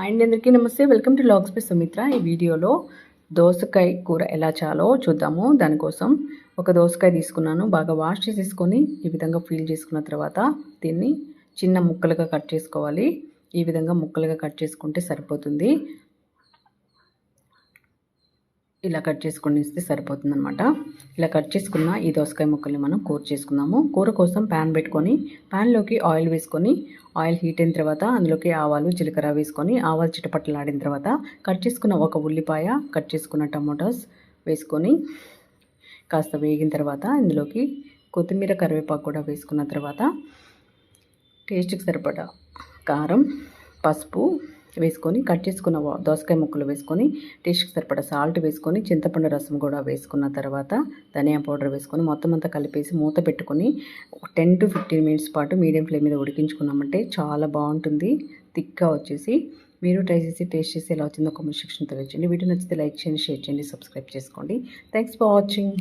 And అందరికీ నమస్తే, welcome to logs by Sumitra. ఈ వీడియోలో దోసకాయ కూర ఎలా చాలో చూద్దాము. దానికోసం ఒక దోసకాయ తీసుకున్నాను, బాగా వాష్ చేసేసుకొని ఈ విధంగా ఫీల్ చేసుకున్న తర్వాత దీన్ని చిన్న ముక్కలుగా కట్ చేసుకోవాలి. ఈ విధంగా ముక్కలుగా కట్ చేసుకుంటే సరిపోతుంది. ఇలా కట్ చేసుకొని ఇస్తే సరిపోతుందన్నమాట. ఇలా కట్ చేసుకున్న ఈ దోసకాయ ముక్కల్ని మనం కూర చేసుకుందాము. కూర కోసం ప్యాన్ పెట్టుకొని ప్యాన్లోకి ఆయిల్ వేసుకొని ఆయిల్ హీట్ అయిన తర్వాత అందులోకి ఆవాలు జీలకర్ర వేసుకొని ఆవాలు చిటపట్టలాడిన తర్వాత కట్ చేసుకున్న ఒక ఉల్లిపాయ, కట్ చేసుకున్న టమోటాస్ వేసుకొని కాస్త వేగిన తర్వాత ఇందులోకి కొత్తిమీర కరివేపాకు కూడా వేసుకున్న తర్వాత టేస్ట్కి సరిపడా కారం, పసుపు వేసుకొని కట్ చేసుకున్న దోసకాయ ముక్కలు వేసుకొని టేస్ట్కి సరిపడా సాల్ట్ వేసుకొని చింతపండు రసం కూడా వేసుకున్న తర్వాత ధనియా పౌడర్ వేసుకొని మొత్తం అంతా కలిపేసి మూత పెట్టుకొని 10 to 15 మినిట్స్ పాటు మీడియం ఫ్లేమ్ మీద ఉడికించుకున్నామంటే చాలా బాగుంటుంది. థిక్గా వచ్చేసి మీరు ట్రై చేసి టేస్ట్ చేసి ఎలా వచ్చిందో కామెంట్ సెక్షన్లో తెలియజేయండి. వీడియో నచ్చితే లైక్ చేయండి, షేర్ చేయండి, సబ్స్క్రైబ్ చేసుకోండి. Thanks for watching.